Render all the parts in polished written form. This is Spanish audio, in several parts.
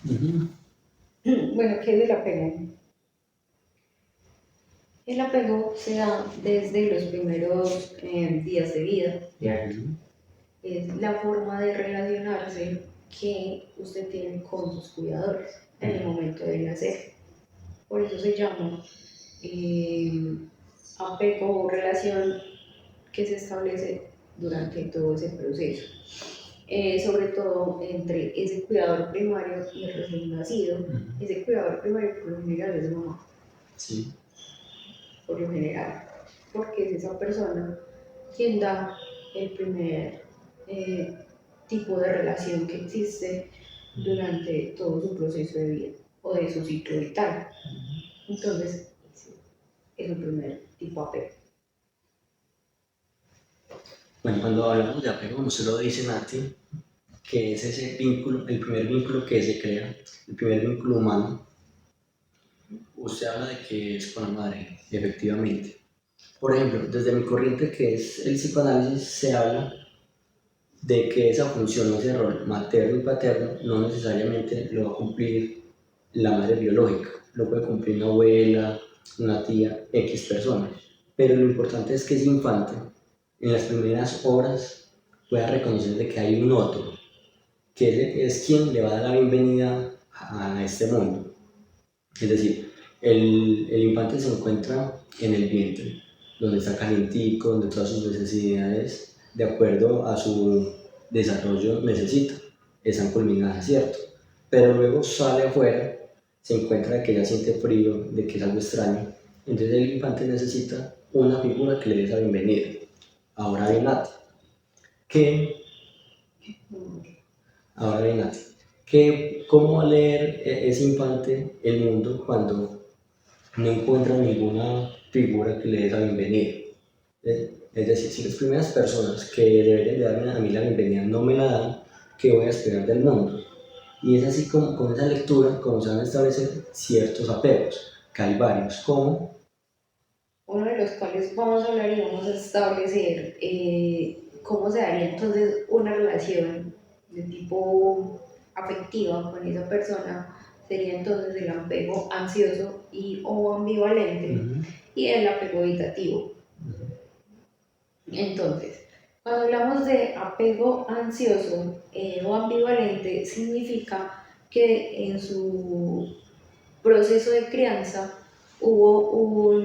Ujú. Bueno, ¿qué es el apego? El apego se da desde los primeros días de vida, ¿cierto? Ujú. Es la forma de relacionarse que usted tiene con sus cuidadores en el momento de nacer. Por eso se llama eh, apego o relación que se establece durante todo ese proceso. Sobre todo entre ese cuidador primario y el recién nacido. Ujú. Ese cuidador primario por lo general es mamá, Sí. por lo general, porque es esa persona quien da el primer eh, tipo de relación que existe durante todo su proceso de vida o de su ciclo vital. Entonces, es el primer tipo apego. Bueno, cuando hablamos de apego, como usted lo dice, Nati, que es ese vínculo, el primer vínculo que se crea, el primer vínculo humano, usted habla de que es con la madre, efectivamente. Por ejemplo, desde mi corriente, que es el psicoanálisis, se habla de que esa función o ese rol materno y paterno no necesariamente lo va a cumplir la madre biológica, lo puede cumplir una abuela, una tía, X personas. Pero lo importante es que ese infante, en las primeras horas, pueda reconocer de que hay un otro, que es quien le va a dar la bienvenida a este mundo. Es decir, el infante se encuentra en el vientre, donde está calientico, donde todas sus necesidades, de acuerdo a su desarrollo, necesita. Están culminadas, ¿cierto? Pero luego sale afuera, se encuentra de que ya siente frío, de que es algo extraño. Entonces el infante necesita una figura que le dé esa bienvenida. Ahora bien, Nati, que, ahora bien, Nati, ¿cómo va a leer ese infante el mundo cuando no encuentra ninguna figura que le dé la bienvenida? Es decir, si las primeras personas que deberían de darme a mí la bienvenida no me la dan, ¿qué voy a esperar del mundo? Y es así como con esa lectura como se van a establecer ciertos apegos, que hay varios, como, Uno de los cuales vamos a hablar y vamos a establecer cómo se daría entonces una relación de tipo afectiva con esa persona, sería entonces el apego ansioso y o ambivalente uh-huh, y el apego evitativo. Entonces, cuando hablamos de apego ansioso o ambivalente, significa que en su proceso de crianza hubo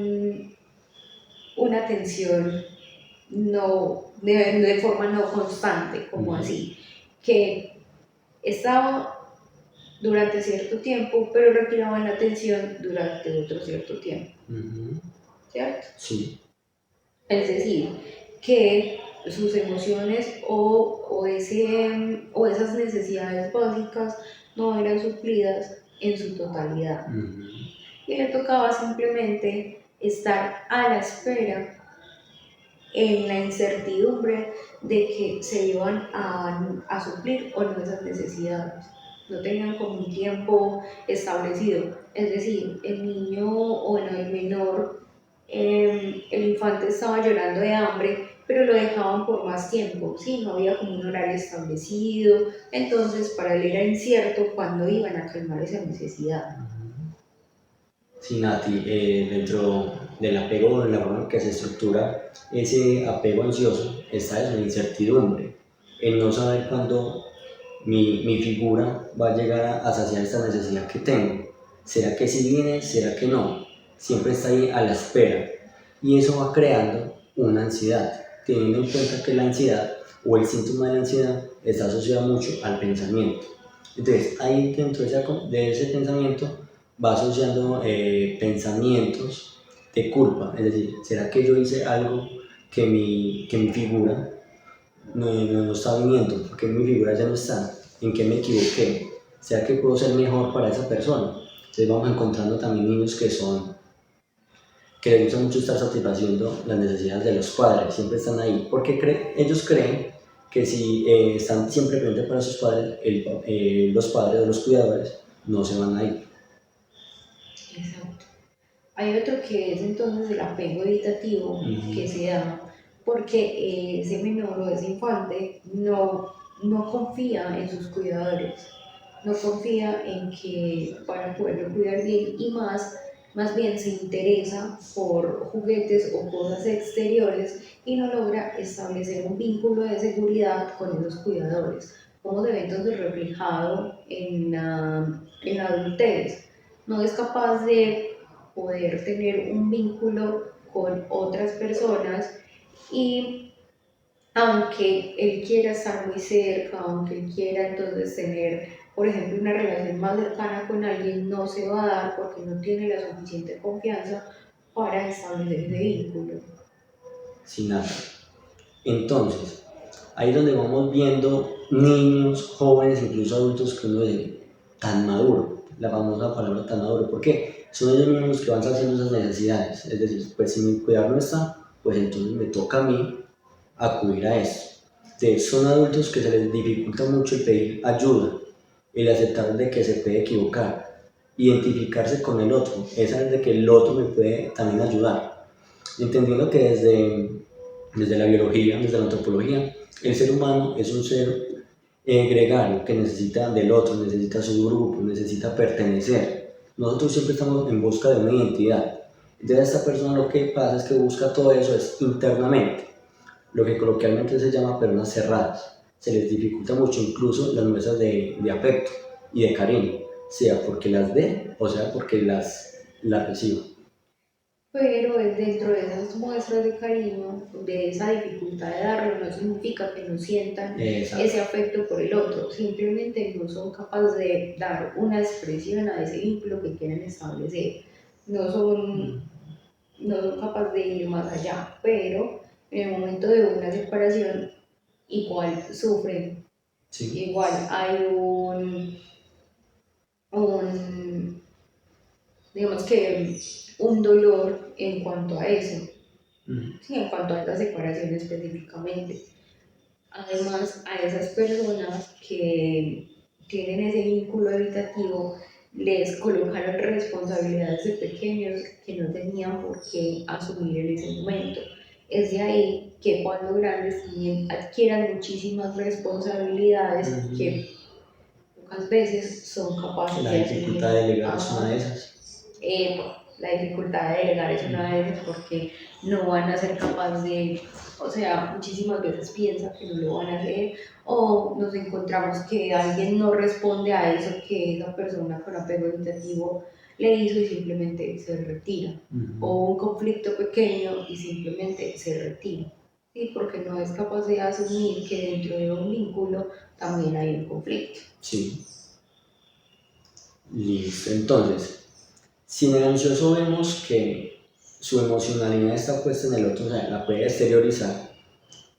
una tensión no, de forma no constante, como uh-huh, así, que estaba durante cierto tiempo, pero retiraban la atención durante otro cierto tiempo, uh-huh, ¿cierto? sí, Es decir, que sus emociones o esas necesidades básicas no eran suplidas en su totalidad. uh-huh, Y le tocaba simplemente estar a la espera en la incertidumbre de que se iban a suplir o no esas necesidades. No tenían como un tiempo establecido. Es decir, el niño o bueno, el menor, el infante estaba llorando de hambre, pero lo dejaban por más tiempo, ¿sí? No había como un horario establecido. Entonces, para él era incierto cuándo iban a calmar esa necesidad. sí, Nati, dentro del apego, en la forma en que se estructura ese apego ansioso, está eso, la incertidumbre, el no saber cuándo mi figura va a llegar a saciar esta necesidad que tengo. ¿Será que sí viene? ¿Será que no? Siempre está ahí a la espera. Y eso va creando una ansiedad, teniendo en cuenta que la ansiedad o el síntoma de la ansiedad está asociado mucho al pensamiento. Entonces, ahí dentro de ese pensamiento va asociando pensamientos de culpa, es decir, ¿será que yo hice algo que mi figura no está viniendo? Porque mi figura ya no está, ¿en qué me equivoqué? ¿Será que puedo ser mejor para esa persona? Entonces vamos encontrando también niños que les gusta mucho estar satisfaciendo las necesidades de los padres, siempre están ahí, porque ellos creen que si están siempre pendientes para sus padres, los padres o los cuidadores no se van a ir. Exacto. Hay otro que es entonces el apego evitativo que Uh-huh. se da porque ese menor o ese infante no confía en sus cuidadores, no confía en que para poderlo cuidar bien y más bien se interesa por juguetes o cosas exteriores y no logra establecer un vínculo de seguridad con esos cuidadores. ¿Cómo se ve entonces reflejado en la adultez? No es capaz de poder tener un vínculo con otras personas y aunque él quiera estar muy cerca, aunque él quiera entonces tener, por ejemplo, una relación más cercana con alguien, no se va a dar porque no tiene la suficiente confianza para establecer ese vínculo. sin nada. Entonces, ahí es donde vamos viendo niños, jóvenes, incluso adultos que uno dice, tan maduro, la famosa palabra tan maduro. ¿Por qué? Son ellos mismos los que van haciendo esas necesidades. Es decir, pues si mi cuidado no está, pues entonces me toca a mí acudir a eso. Entonces, son adultos que se les dificulta mucho el pedir ayuda, el aceptar de que se puede equivocar, identificarse con el otro, esa es de que el otro me puede también ayudar. Entendiendo que desde la biología, desde la antropología, el ser humano es un ser gregario que necesita del otro, necesita su grupo, necesita pertenecer. Nosotros siempre estamos en busca de una identidad. Entonces esta persona lo que pasa es que busca todo eso es internamente, lo que coloquialmente se llama personas cerradas. Se les dificulta mucho incluso las muestras de afecto y de cariño, sea porque las dé o sea porque las reciba. Pero dentro de esas muestras de cariño, de esa dificultad de darlo, no significa que no sientan ese Exacto. afecto por el otro, simplemente no son capaces de dar una expresión a ese vínculo que quieren establecer. No son, no son capaces de ir más allá, pero en el momento de una separación igual sufren, Sí. igual hay un digamos que un dolor en cuanto a eso, Mm. sí, en cuanto a esa separación específicamente. Además, a esas personas que tienen ese vínculo evitativo, les colocaron responsabilidades de pequeños que no tenían por qué asumir en ese momento. Es de ahí que cuando grandes también adquieran muchísimas responsabilidades Mm. que pocas veces son capaces La de dificultad asumir. de delegar es una de Ajá. esas. La dificultad de delegar es una de Mm. ellas porque no van a ser capaces de, o sea, muchísimas veces piensan que no lo van a hacer o nos encontramos que alguien no responde a eso que esa persona con apego evitativo le hizo y simplemente se retira. O un conflicto pequeño y simplemente se retira. Sí, porque no es capaz de asumir que dentro de un vínculo también hay un conflicto. Sí, listo. Entonces, si en el ansioso vemos que su emocionalidad está puesta en el otro, o sea, la puede exteriorizar,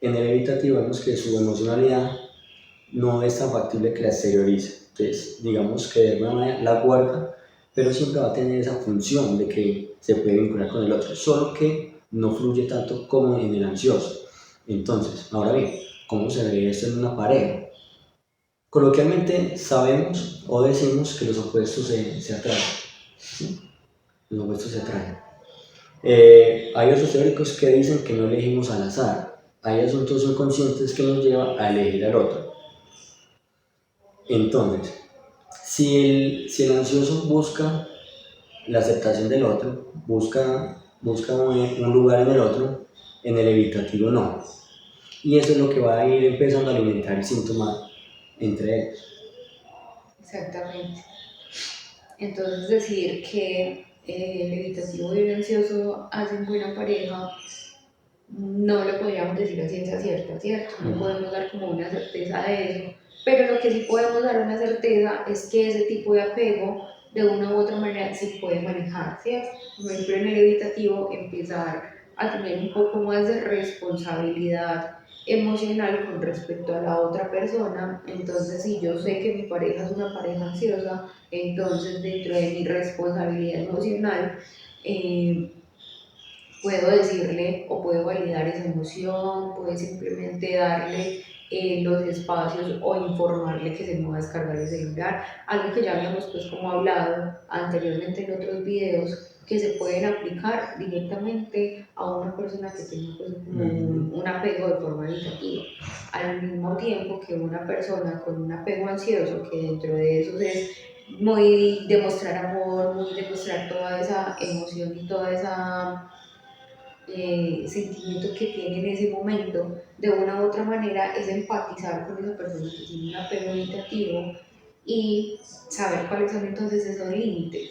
en el evitativo vemos que su emocionalidad no es tan factible que la exteriorice. Entonces, digamos que de alguna manera la guarda, pero siempre va a tener esa función de que se puede vincular con el otro, solo que no fluye tanto como en el ansioso. Entonces, ahora bien, ¿cómo se ve esto en una pareja? Coloquialmente sabemos o decimos que los opuestos se atraen. ¿Sí? Los opuestos se atraen. Hay otros teóricos que dicen que no elegimos al azar. Hay asuntos inconscientes que nos llevan a elegir al otro. Entonces, si el ansioso busca la aceptación del otro, busca un lugar en el otro, en el evitativo no. Y eso es lo que va a ir empezando a alimentar el síntoma entre ellos. Exactamente. Entonces decir que el evitativo y el ansioso hacen buena pareja, no lo podríamos decir a ciencia cierta, ¿cierto? No podemos dar como una certeza de eso, pero lo que sí podemos dar una certeza es que ese tipo de apego de una u otra manera se puede manejar, ¿cierto? Por ejemplo, en el evitativo empezar a tener un poco más de responsabilidad emocional con respecto a la otra persona, entonces si yo sé que mi pareja es una pareja ansiosa, entonces dentro de mi responsabilidad emocional, eh, puedo decirle o puedo validar esa emoción, puedo simplemente darle los espacios o informarle que se me va a descargar el celular, algo que ya habíamos pues como hablado anteriormente en otros videos, que se pueden aplicar directamente a una persona que tenga pues, como un apego de forma evitativa, al mismo tiempo que una persona con un apego ansioso, que dentro de eso es muy demostrar amor, muy demostrar toda esa emoción y toda esa sentimiento que tiene en ese momento, de una u otra manera es empatizar con esa persona que tiene un apego evitativo y saber cuáles son entonces esos límites,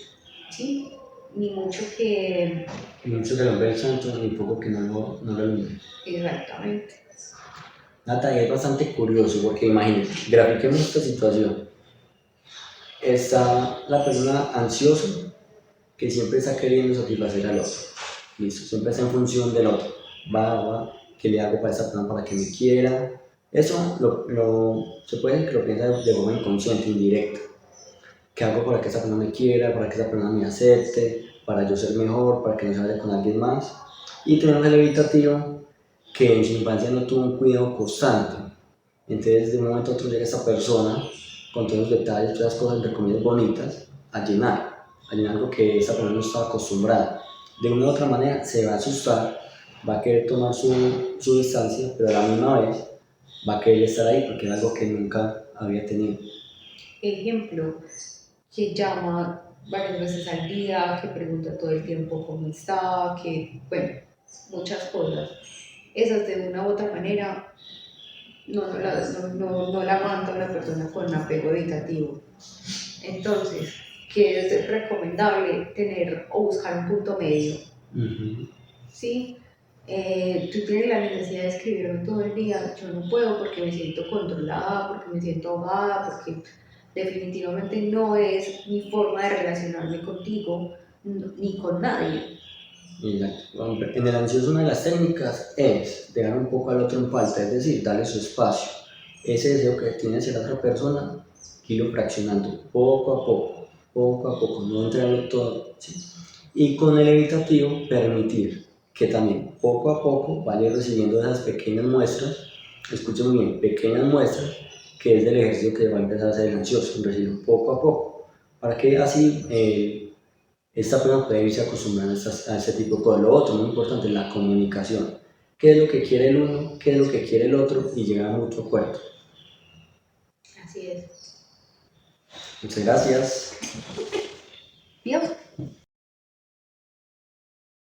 ¿sí? Ni mucho que... Ni mucho que lo ve el santo, ni poco que no lo ilumine. Exactamente. Nata, y es bastante curioso porque imagínate, grafiquemos esta situación. Está la persona ansiosa que siempre está queriendo satisfacer al otro. Listo, siempre está en función del otro. Va, ¿qué le hago para esta persona para que me quiera? Eso se puede decir que lo piensa de forma inconsciente, indirecta. ¿Qué hago para que esa persona me quiera, para que esa persona me acepte, para yo ser mejor, para que no se vaya con alguien más? Y tenemos el evitativo que en su infancia no tuvo un cuidado constante. Entonces, de un momento a otro llega esa persona con todos los detalles, todas las cosas, entre comillas, bonitas, a llenar algo que esa persona no estaba acostumbrada. De una u otra manera se va a asustar, va a querer tomar su distancia, pero a la misma vez va a querer estar ahí porque es algo que nunca había tenido. Ejemplo, que llama varias veces al día, que pregunta todo el tiempo cómo está, que, bueno, muchas cosas. Esas de una u otra manera no la aguanta una persona con apego evitativo. Entonces, que es recomendable tener o buscar un punto medio. ¿Sí? Tú tienes la necesidad de escribirme todo el día, yo no puedo porque me siento controlada, porque me siento ahogada, porque definitivamente no es mi forma de relacionarme contigo ni con nadie. Exacto. En el ansioso una de las técnicas es dejar un poco al otro en falta, es decir, darle su espacio. Ese deseo que tiene hacia la otra persona, irlo fraccionando poco a poco, no entregarlo todo. ¿Sí? Y con el evitativo, permitir que también poco a poco vaya recibiendo esas pequeñas muestras, escuchen muy bien, pequeñas muestras, que es del ejercicio que va a empezar a hacer el ansioso, recibir poco a poco, para que así esta persona puede irse acostumbrando a este tipo de cosas. Lo otro, muy importante, la comunicación. ¿Qué es lo que quiere el uno? ¿Qué es lo que quiere el otro? Y llegar a mucho acuerdo. Así es. Muchas gracias. Bien.